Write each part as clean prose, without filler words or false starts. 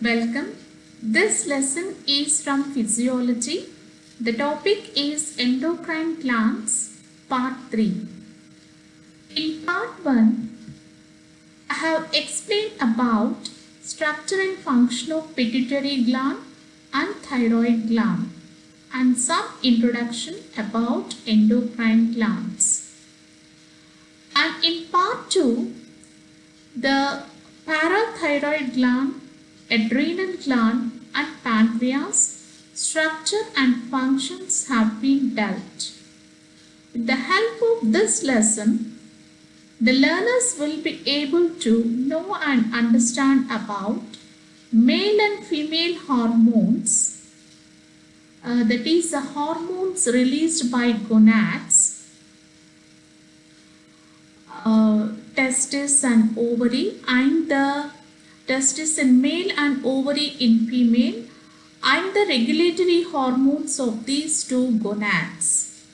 Welcome. This lesson is from physiology. The topic is endocrine glands, part 3. In part 1, I have explained about structure and function of pituitary gland and thyroid gland and some introduction about endocrine glands. And in part 2, the parathyroid gland, adrenal gland and pancreas structure and functions have been dealt. With the help of this lesson, the learners will be able to know and understand about male and female hormones, that is the hormones released by gonads, testis and ovary, and the testis in male and ovary in female, and the regulatory hormones of these two gonads.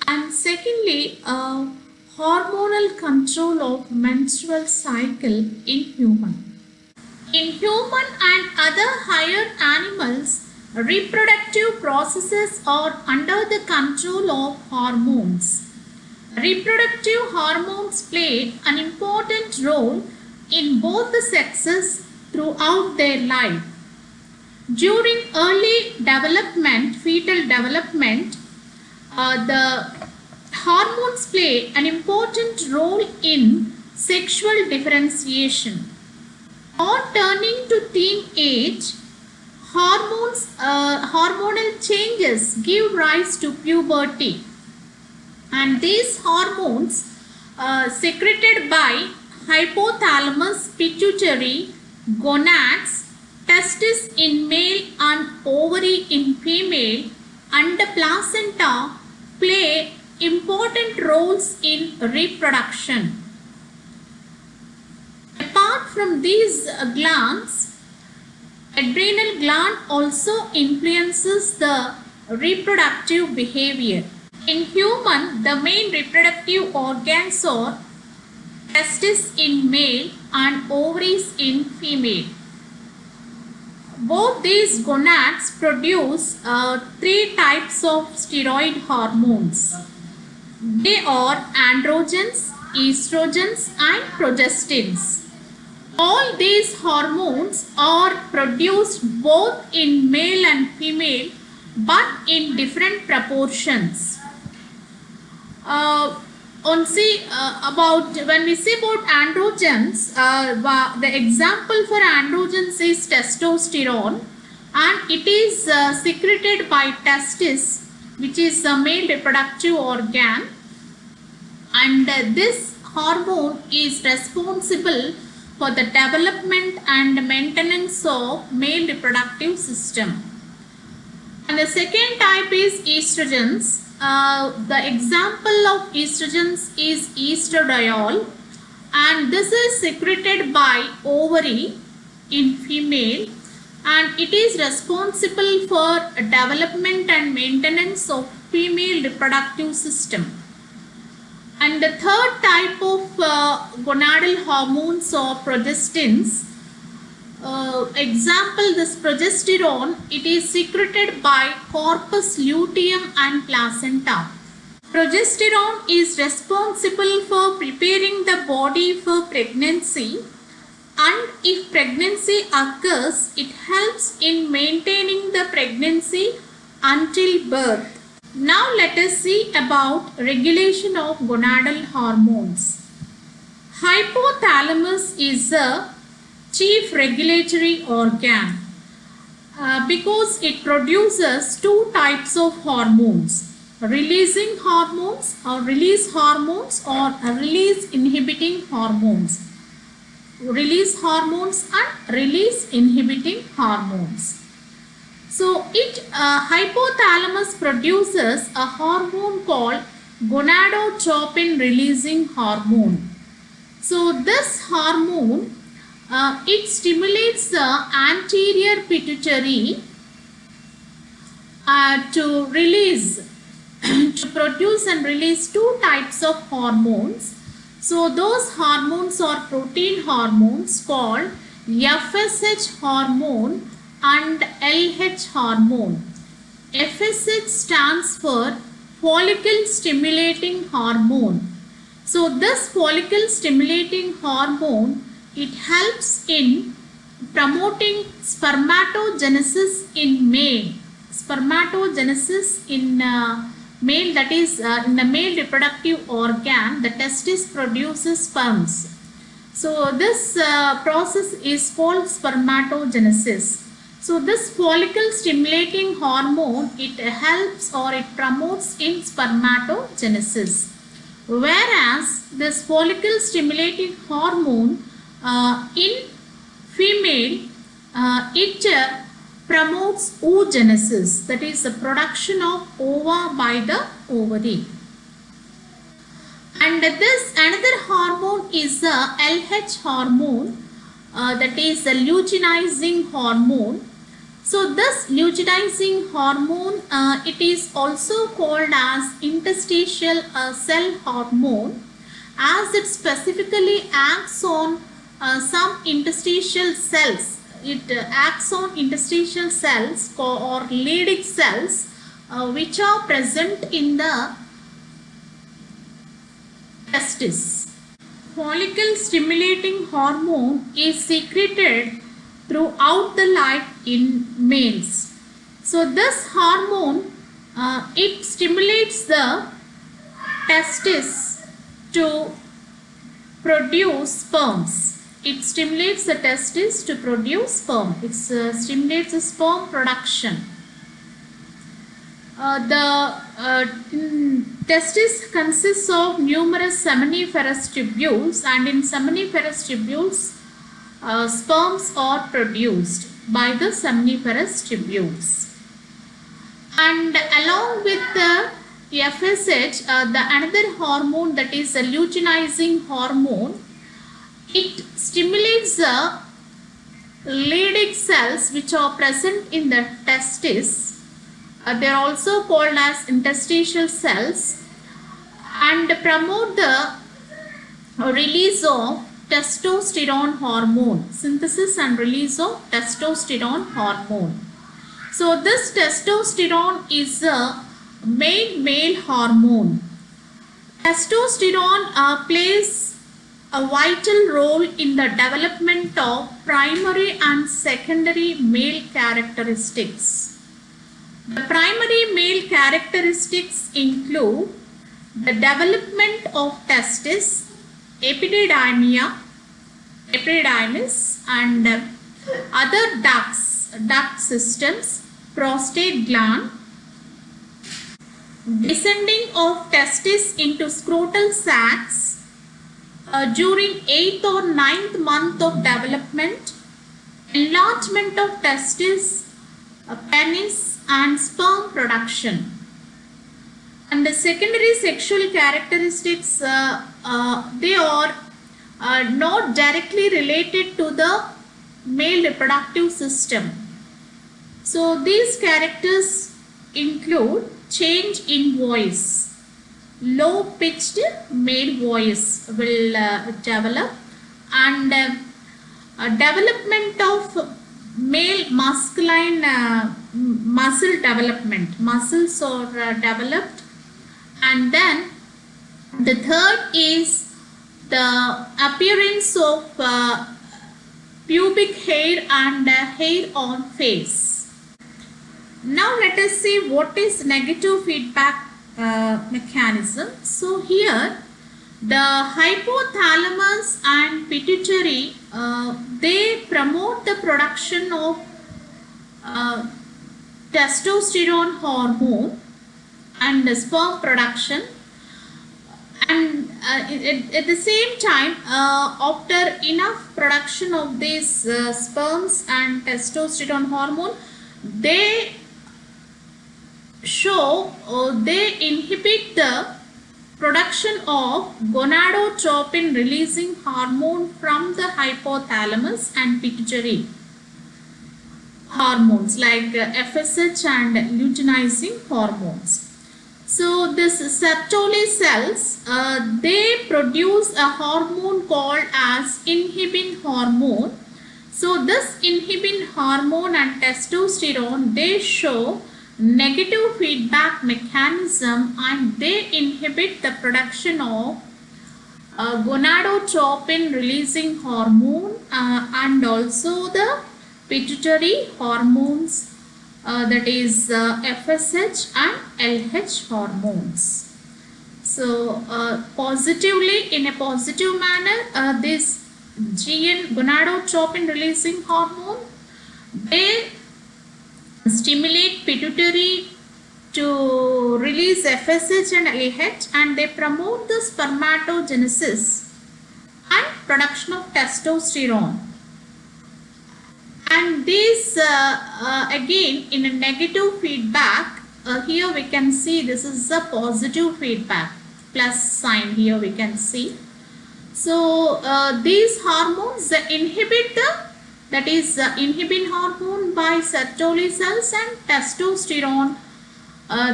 And secondly, hormonal control of menstrual cycle in human. In human and other higher animals, reproductive processes are under the control of hormones. Reproductive hormones play an important role in both the sexes throughout their life. During early development, fetal development, the hormones play an important role in sexual differentiation. On turning to teen age, hormonal changes give rise to puberty. And these hormones secreted by hypothalamus, pituitary, gonads, testis in male and ovary in female, and the placenta play important roles in reproduction. Apart from these glands, adrenal gland also influences the reproductive behavior. In human, the main reproductive organs are testis in male and ovaries in female. Both these gonads produce 3 types of steroid hormones. They are androgens, estrogens and progestins. All these hormones are produced both in male and female but in different proportions. When we say about androgens, the example for androgens is testosterone, and it is secreted by testis, which is the male reproductive organ, and this hormone is responsible for the development and maintenance of male reproductive system. And the second type is estrogens. The example of estrogens is estradiol, and this is secreted by ovary in female, and it is responsible for development and maintenance of female reproductive system. And the third type of gonadal hormones are progestins. Example, this progesterone, it is secreted by corpus luteum and placenta. Progesterone is responsible for preparing the body for pregnancy, and if pregnancy occurs, it helps in maintaining the pregnancy until birth. Now let us see about regulation of gonadal hormones. Hypothalamus is the chief regulatory organ because it produces 2 types of hormones, releasing hormones or release hormones or release inhibiting hormones. Release hormones and release inhibiting hormones. So hypothalamus produces a hormone called gonadotropin releasing hormone. So this hormone it stimulates the anterior pituitary to produce and release 2 types of hormones. So those hormones are protein hormones called FSH hormone and LH hormone. FSH stands for follicle stimulating hormone. So this follicle stimulating hormone, it helps in promoting spermatogenesis in male. Spermatogenesis in male, that is in the male reproductive organ, the testis produces sperms. So this process is called spermatogenesis. So this follicle stimulating hormone, it helps or it promotes in spermatogenesis. Whereas this follicle stimulating hormone in female, it promotes oogenesis, that is the production of ova by the ovary. And this another hormone is the LH hormone, that is the luteinizing hormone. So this luteinizing hormone, it is also called as interstitial cell hormone, as it specifically acts on some interstitial cells. It acts on interstitial cells or Leydig cells which are present in the testis. Follicle stimulating hormone is secreted throughout the life in males. So this hormone, it stimulates the testis to produce sperms. It stimulates the testis to produce sperm. It stimulates the sperm production. The testis consists of numerous seminiferous tubules, and in seminiferous tubules, sperms are produced by the seminiferous tubules. And along with the FSH, the another hormone, that is the luteinizing hormone, it stimulates the Leydig cells which are present in the testis. They are also called as interstitial cells, and promote the release of testosterone hormone, synthesis and release of testosterone hormone. So this testosterone is a main male hormone. Testosterone plays a vital role in the development of primary and secondary male characteristics. The primary male characteristics include the development of testis, epididymis, and other duct systems, prostate gland, descending of testis into scrotal sacs during 8th or 9th month of development, enlargement of testis, penis, and sperm production. And the secondary sexual characteristics, they are not directly related to the male reproductive system. So these characters include change in voice. Low pitched male voice will develop, and development of male masculine muscle development. Muscles are developed. And then the third is the appearance of pubic hair and hair on face. Now let us see what is negative feedback mechanism. So here the hypothalamus and pituitary, they promote the production of testosterone hormone and sperm production, and at the same time, after enough production of these sperms and testosterone hormone, they inhibit the production of gonadotropin releasing hormone from the hypothalamus and pituitary hormones like FSH and luteinizing hormones. So this Sertoli cells, they produce a hormone called as inhibin hormone. So this inhibin hormone and testosterone, they show negative feedback mechanism and they inhibit the production of gonadotropin releasing hormone and also the pituitary hormones, that is FSH and LH hormones. So positively, in a positive manner, this GN, gonadotropin releasing hormone, they stimulate pituitary to release FSH and LH, and they promote the spermatogenesis and production of testosterone. And this again in a negative feedback, here we can see this is a positive feedback, plus sign here we can see. So these hormones inhibit that is inhibin hormone by Sertoli cells and testosterone.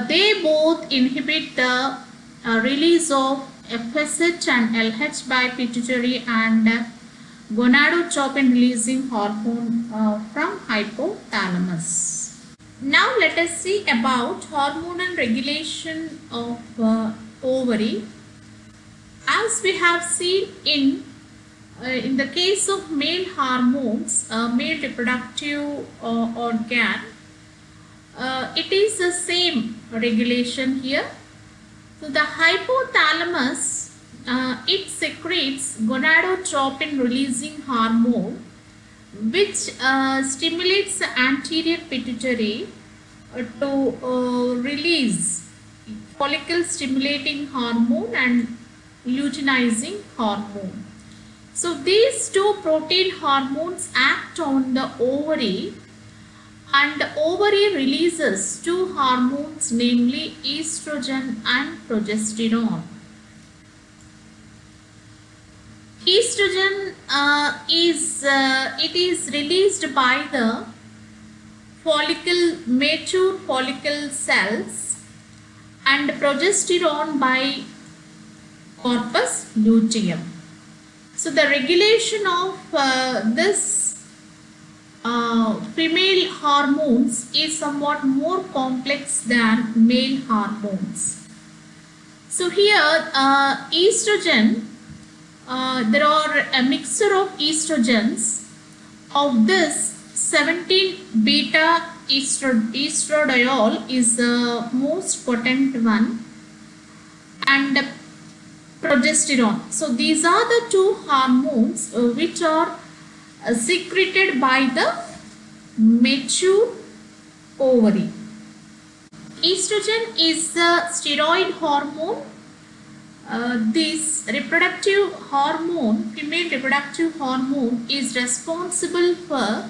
They both inhibit the release of FSH and LH by pituitary and gonadotropin releasing hormone from hypothalamus. Now let us see about hormonal regulation of ovary. As we have seen in the case of male hormones, male reproductive organ, it is the same regulation here. So the hypothalamus, it secretes gonadotropin releasing hormone, which stimulates the anterior pituitary to release follicle stimulating hormone and luteinizing hormone. So these two protein hormones act on the ovary, and the ovary releases two hormones, namely estrogen and progesterone. Estrogen is released by the mature follicle cells, and progesterone by corpus luteum. So the regulation of this female hormones is somewhat more complex than male hormones. So here estrogen, there are a mixture of estrogens. Of this, 17 beta estradiol is the most potent one, and progesterone. So these are the two hormones which are secreted by the mature ovary. Estrogen is the steroid hormone. This reproductive hormone, female reproductive hormone, is responsible for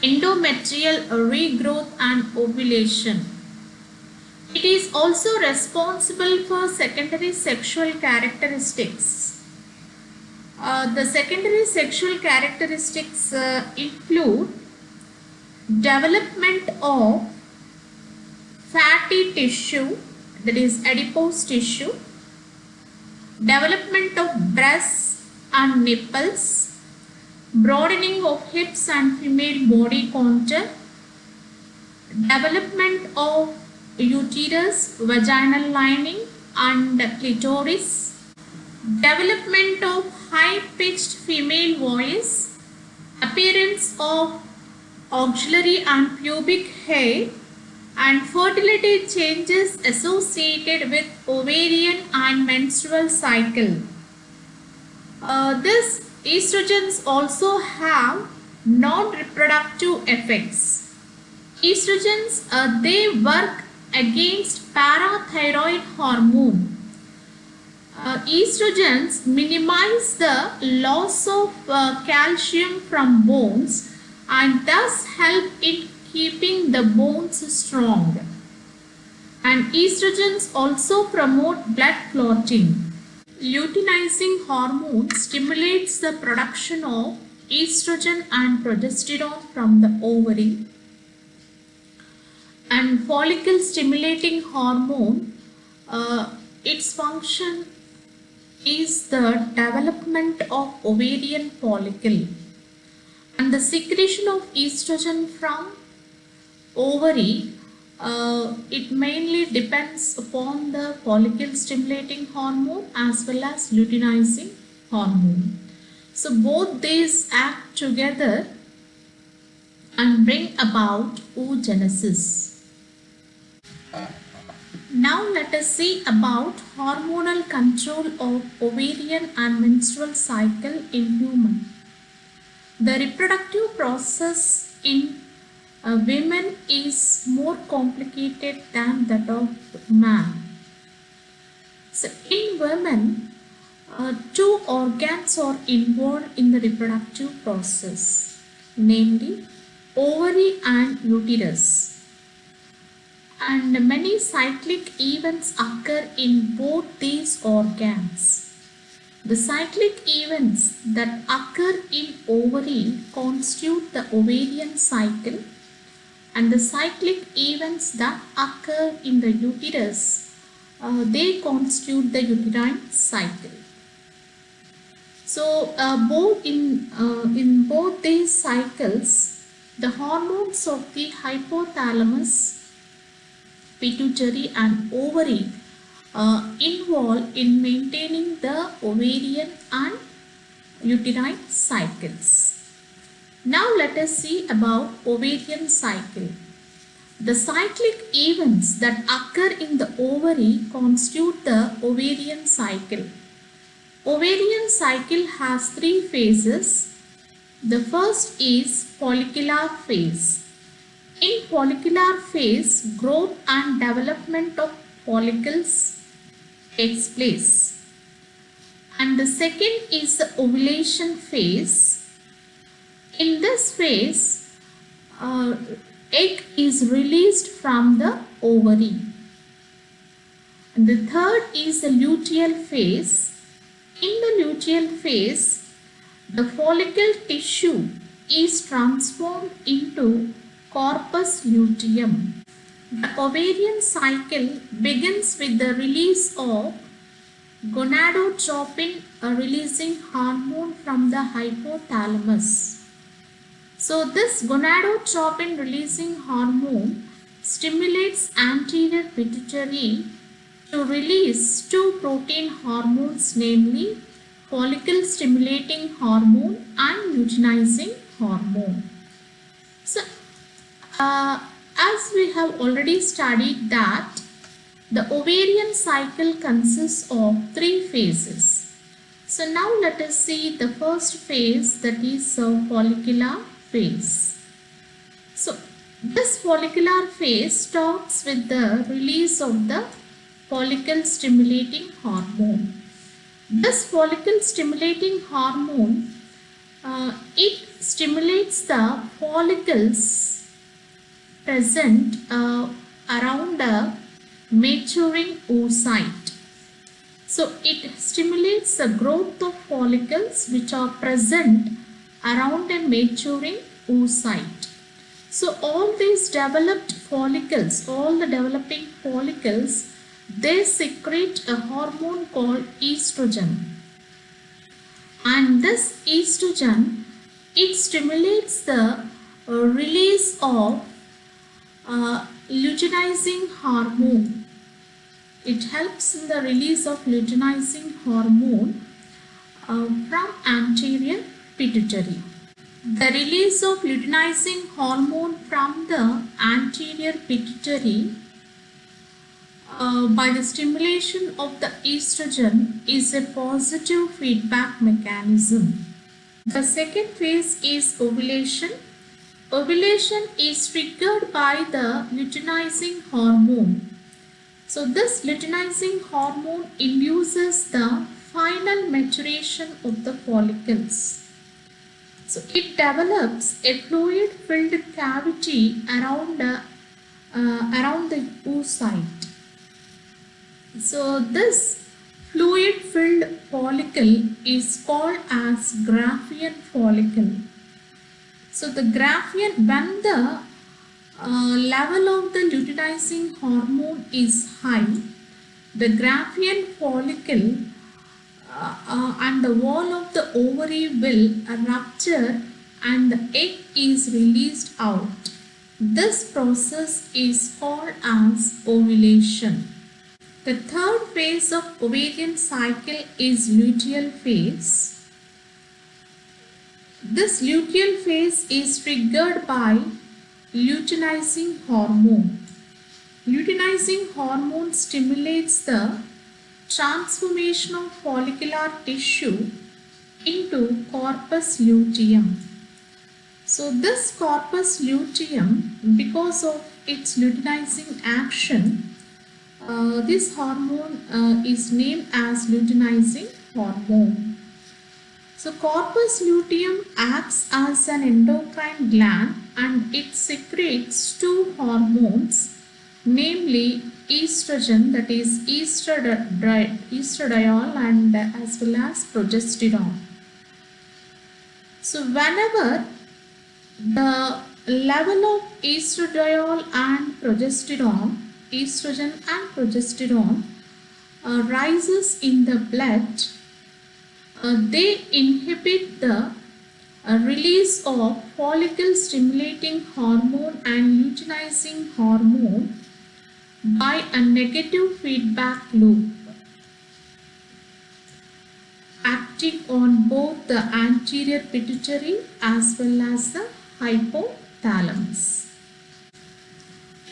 endometrial regrowth and ovulation. It is also responsible for secondary sexual characteristics. The secondary sexual characteristics include development of fatty tissue, that is adipose tissue, development of breasts and nipples, broadening of hips and female body contour, development of uterus, vaginal lining and clitoris, development of high-pitched female voice, appearance of axillary and pubic hair, and fertility changes associated with ovarian and menstrual cycle. These estrogens also have non-reproductive effects. Estrogens, they work against parathyroid hormone. Estrogens minimize the loss of calcium from bones and thus help in keeping the bones strong. And estrogens also promote blood clotting. Luteinizing hormone stimulates the production of estrogen and progesterone from the ovary. And follicle stimulating hormone, its function is the development of ovarian follicle. And the secretion of estrogen from ovary, it mainly depends upon the follicle stimulating hormone as well as luteinizing hormone. So both these act together and bring about oogenesis. Now let us see about hormonal control of ovarian and menstrual cycle in human. The reproductive process in women is more complicated than that of man. So in women, two organs are involved in the reproductive process, namely ovary and uterus. And many cyclic events occur in both these organs. The cyclic events that occur in ovary constitute the ovarian cycle, and the cyclic events that occur in the uterus, they constitute the uterine cycle. So in both these cycles, the hormones of the hypothalamus, pituitary and ovary involved in maintaining the ovarian and uterine cycles. Now let us see about ovarian cycle. The cyclic events that occur in the ovary constitute the ovarian cycle. Ovarian cycle has three phases. The first is follicular phase. In follicular phase, growth and development of follicles takes place. And the second is the ovulation phase. In this phase, egg is released from the ovary. And the third is the luteal phase. In the luteal phase, the follicle tissue is transformed into corpus luteum. The ovarian cycle begins with the release of gonadotropin, a releasing hormone from the hypothalamus. So this gonadotropin releasing hormone stimulates anterior pituitary to release two protein hormones, namely follicle stimulating hormone and luteinizing hormone. So as we have already studied that the ovarian cycle consists of three phases. So now let us see the first phase, that is follicular phase. So this follicular phase starts with the release of the follicle stimulating hormone. This follicle stimulating hormone, it stimulates the follicles present around a maturing oocyte. So it stimulates the growth of follicles which are present around a maturing oocyte. So all these developed follicles, all the developing follicles, they secrete a hormone called estrogen. And this estrogen, it stimulates the release of luteinizing hormone. It helps in the release of luteinizing hormone from anterior pituitary. The release of luteinizing hormone from the anterior pituitary by the stimulation of the estrogen is a positive feedback mechanism. The second phase is ovulation. Ovulation is triggered by the luteinizing hormone. So this luteinizing hormone induces the final maturation of the follicles. So it develops a fluid-filled cavity around the oocyte. So this fluid-filled follicle is called as Graafian follicle. So the Graafian, when the level of the luteinizing hormone is high, the Graafian follicle and the wall of the ovary will rupture and the egg is released out. This process is called as ovulation. The third phase of ovarian cycle is luteal phase. This luteal phase is triggered by luteinizing hormone. Luteinizing hormone stimulates the transformation of follicular tissue into corpus luteum. So this corpus luteum, because of its luteinizing action, this hormone is named as luteinizing hormone. So corpus luteum acts as an endocrine gland and it secretes two hormones, namely estrogen, that is estradiol, and as well as progesterone. So whenever the level of estradiol and progesterone, estrogen and progesterone rises in the blood, they inhibit the release of follicle stimulating hormone and luteinizing hormone by a negative feedback loop, acting on both the anterior pituitary as well as the hypothalamus.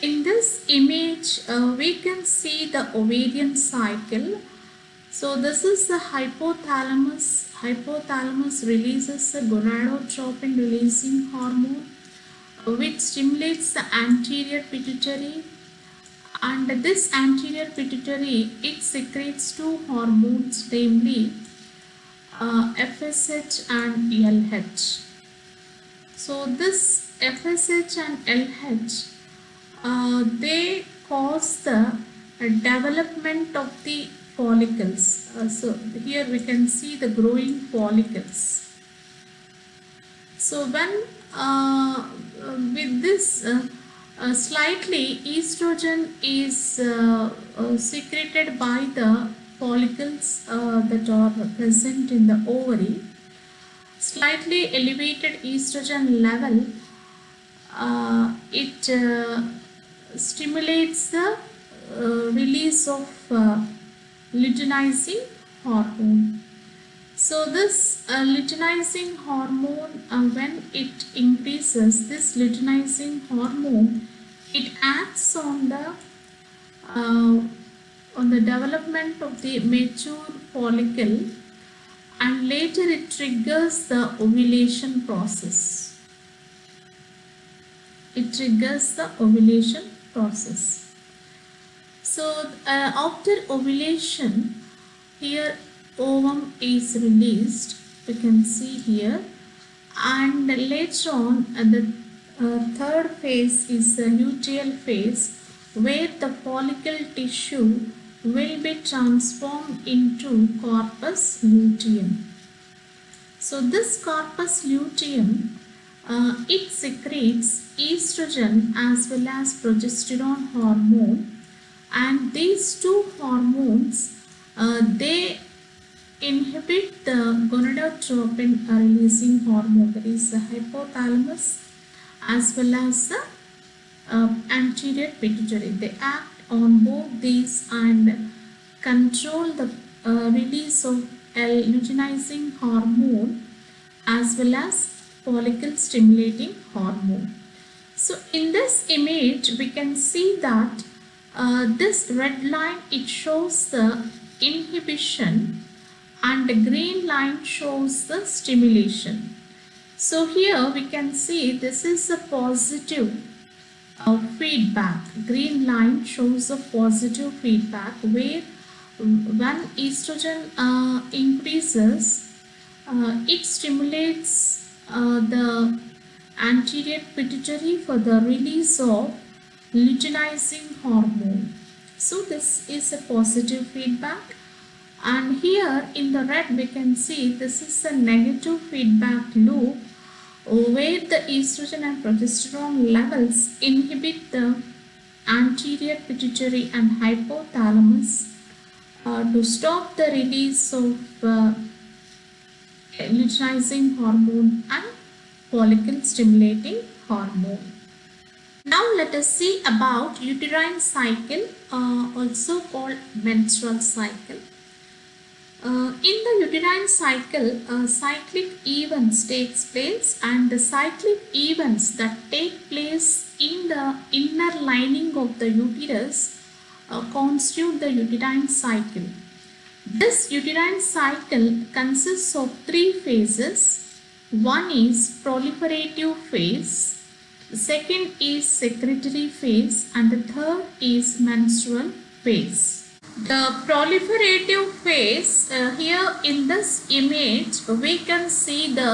In this image, we can see the ovarian cycle. So this is the hypothalamus. Hypothalamus releases the gonadotropin releasing hormone, which stimulates the anterior pituitary, and this anterior pituitary, it secretes two hormones, namely FSH and LH. So this FSH and LH, they cause the development of the follicles. So here we can see the growing follicles. So when with this slightly estrogen is secreted by the follicles that are present in the ovary, slightly elevated estrogen level, it stimulates the release of luteinizing hormone. So this luteinizing hormone, when it increases, this luteinizing hormone, it acts on the development of the mature follicle, and later it triggers the ovulation process. It triggers the ovulation process. So after ovulation, here ovum is released, we can see here, and later on the third phase is the luteal phase, where the follicle tissue will be transformed into corpus luteum. So this corpus luteum, it secretes estrogen as well as progesterone hormone, and these two hormones, they inhibit the gonadotropin releasing hormone, that is the hypothalamus as well as the anterior pituitary. They act on both these and control the release of luteinizing hormone as well as follicle stimulating hormone. So in this image we can see that this red line, it shows the inhibition and the green line shows the stimulation. So here we can see this is a positive feedback. Green line shows a positive feedback, where when estrogen increases, it stimulates the anterior pituitary for the release of luteinizing hormone. So this is a positive feedback, and here in the red we can see this is a negative feedback loop, where the estrogen and progesterone levels inhibit the anterior pituitary and hypothalamus to stop the release of luteinizing hormone and follicle stimulating hormone. Now let us see about uterine cycle, also called menstrual cycle. In the uterine cycle, cyclic events takes place, and the cyclic events that take place in the inner lining of the uterus constitute the uterine cycle. This uterine cycle consists of three phases. One is proliferative phase, the second is secretory phase, and the third is menstrual phase. The proliferative phase, here in this image we can see the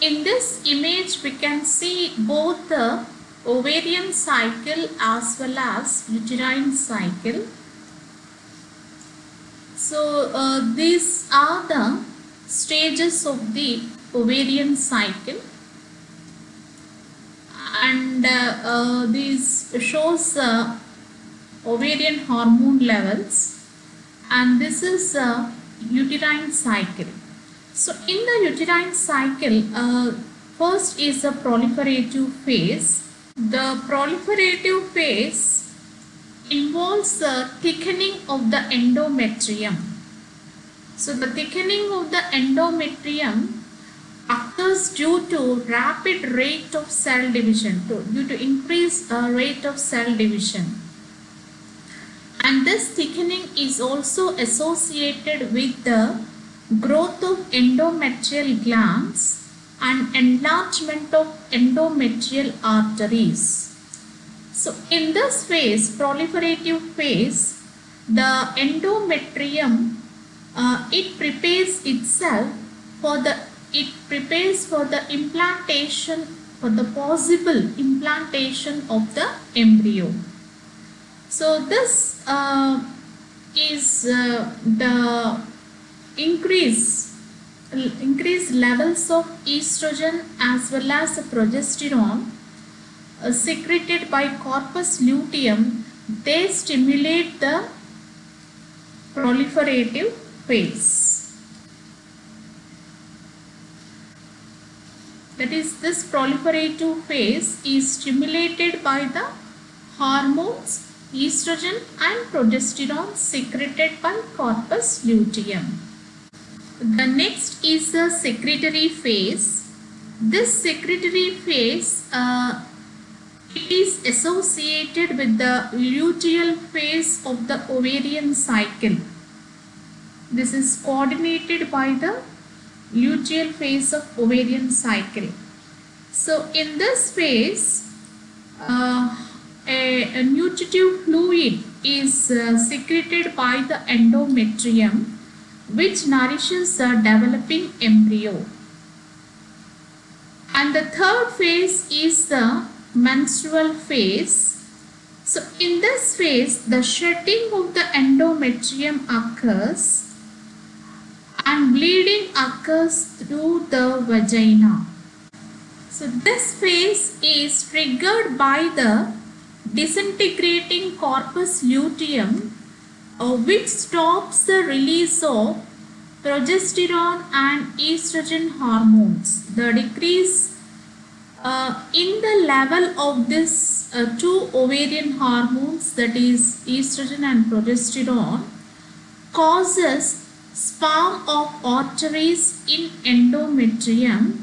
in this image we can see both the ovarian cycle as well as uterine cycle. So these are the stages of the ovarian cycle, and this shows ovarian hormone levels, and this is uterine cycle. So in the uterine cycle, first is the proliferative phase. The proliferative phase involves the thickening of the endometrium. So the thickening of the endometrium occurs due to rapid rate of cell division, due to increased rate of cell division. And this thickening is also associated with the growth of endometrial glands and enlargement of endometrial arteries. So in this phase, proliferative phase, the endometrium it prepares itself for the implantation, for the possible implantation of the embryo. So this is the increased levels of estrogen as well as progesterone secreted by corpus luteum. They stimulate the proliferative phase. That is, this proliferative phase is stimulated by the hormones estrogen and progesterone secreted by corpus luteum. The next is the secretory phase. This secretory phase it is associated with the luteal phase of the ovarian cycle. This is coordinated by the luteal phase of ovarian cycle. So in this phase, a nutritive fluid is secreted by the endometrium, which nourishes the developing embryo. And the third phase is the menstrual phase. So in this phase, the shedding of the endometrium occurs and bleeding occurs through the vagina. So this phase is triggered by the disintegrating corpus luteum, which stops the release of progesterone and estrogen hormones. The decrease in the level of this two ovarian hormones, that is estrogen and progesterone, causes spasm of arteries in endometrium,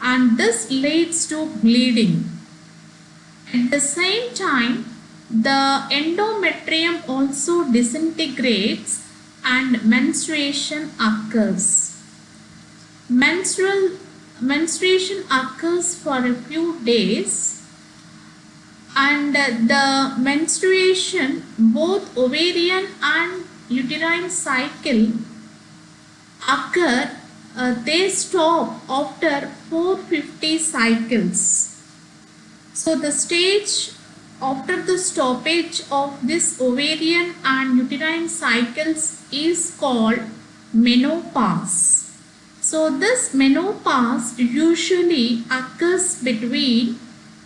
and this leads to bleeding. At the same time, the endometrium also disintegrates and menstruation occurs. Menstruation occurs for a few days, and the menstruation, both ovarian and uterine cycle occur, they stop after 450 cycles. So the stage after the stoppage of this ovarian and uterine cycles is called menopause. So this menopause usually occurs between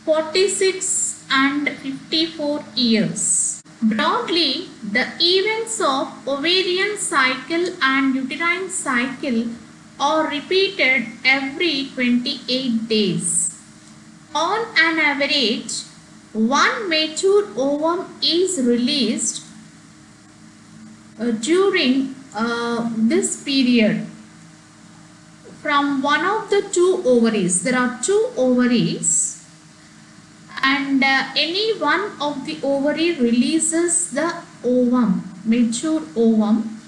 46 and 54 years. Broadly, the events of ovarian cycle and uterine cycle or repeated every 28 days. On an average, one mature ovum is released during this period from one of the two ovaries. There are two ovaries, and any one of the ovary releases the ovum, mature ovum,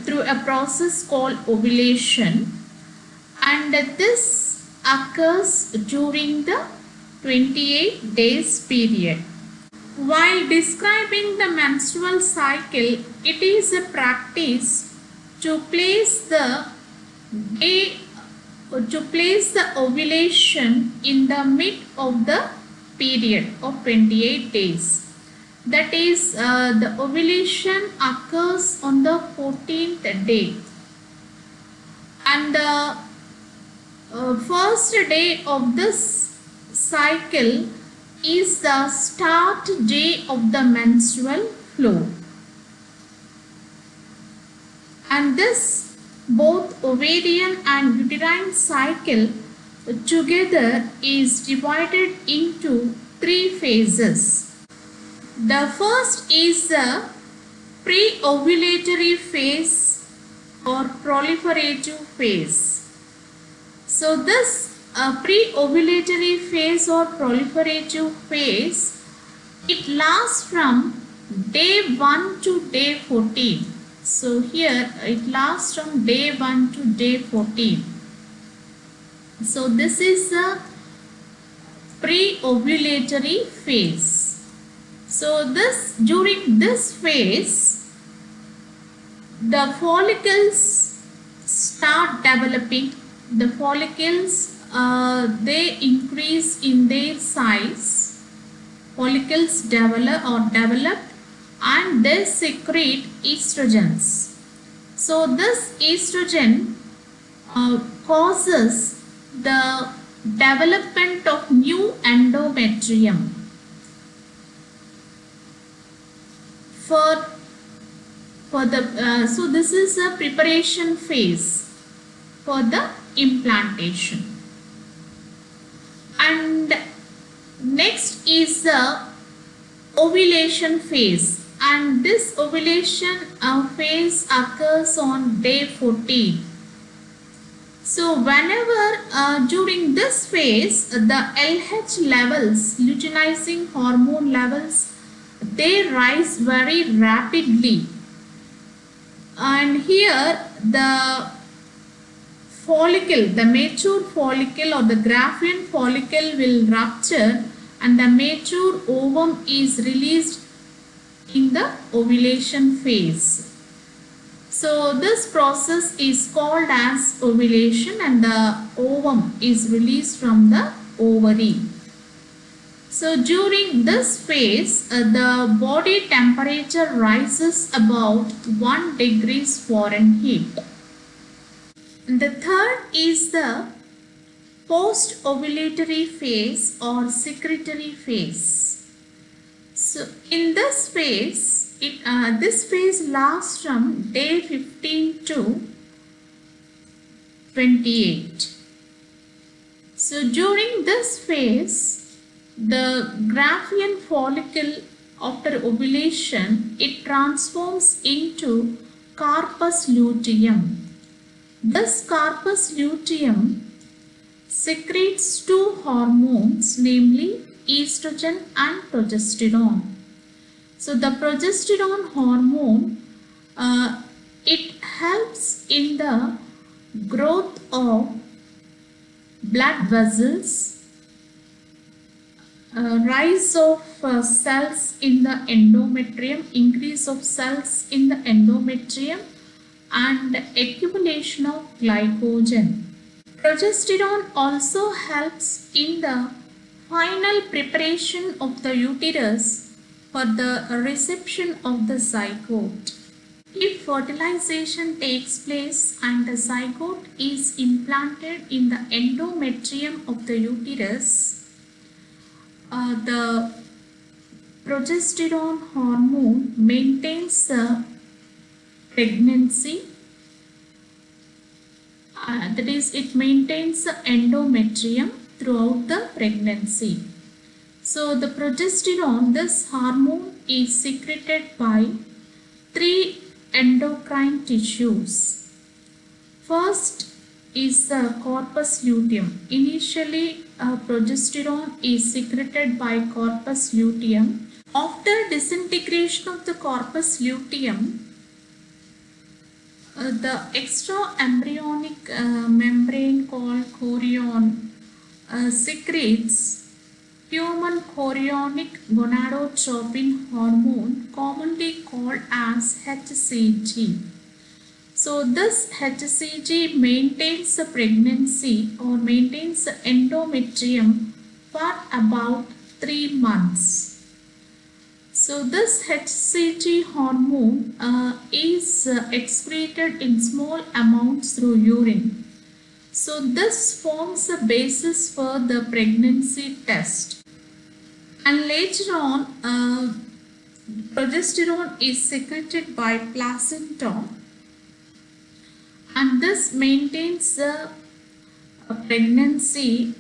through a process called ovulation, and this occurs during the 28 days period. While describing the menstrual cycle, it is a practice to place the ovulation in the mid of the period of 28 days. That is, the ovulation occurs on the 14th day, and the first day of this cycle is the start day of the menstrual flow. And this both ovarian and uterine cycle together is divided into three phases. The first is the pre-ovulatory phase or proliferative phase. So this pre-ovulatory phase or proliferative phase, it lasts from day 1 to day 14. So here it lasts from day 1 to day 14. So this is the pre-ovulatory phase. So during this phase, the follicles start developing. The follicles, they increase in their size. Follicles develop and they secrete estrogens. So this estrogen causes the development of new endometrium. So this is a preparation phase for the implantation. And next is the ovulation phase, and this ovulation phase occurs on day 14. So whenever during this phase the LH levels, luteinizing hormone levels, they rise very rapidly, and here the follicle, the mature follicle or the Graafian follicle will rupture and the mature ovum is released in the ovulation phase. So this process is called as ovulation, and the ovum is released from the ovary. So during this phase, the body temperature rises about 1 degrees Fahrenheit. The third is the post-ovulatory phase or secretory phase. So in this phase, this phase lasts from day 15 to 28. So during this phase, the Graafian follicle after ovulation, it transforms into corpus luteum. This corpus luteum secretes two hormones, namely estrogen and progesterone. So the progesterone hormone, it helps in the growth of blood vessels, rise of cells in the endometrium, increase of cells in the endometrium, and accumulation of glycogen. Progesterone also helps in the final preparation of the uterus for the reception of the zygote. If fertilization takes place and the zygote is implanted in the endometrium of the uterus, the progesterone hormone maintains the pregnancy that is, it maintains the endometrium throughout the pregnancy. So the progesterone, this hormone, is secreted by three endocrine tissues. First is the corpus luteum. Initially, progesterone is secreted by corpus luteum. After disintegration of the corpus luteum, the extra-embryonic membrane called chorion secretes human chorionic gonadotropin hormone, commonly called as HCG. So this HCG maintains the pregnancy or maintains the endometrium for about 3 months. So this HCG hormone is excreted in small amounts through urine. So this forms the basis for the pregnancy test. And later on, progesterone is secreted by placenta, and this maintains the pregnancy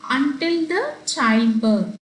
until the childbirth.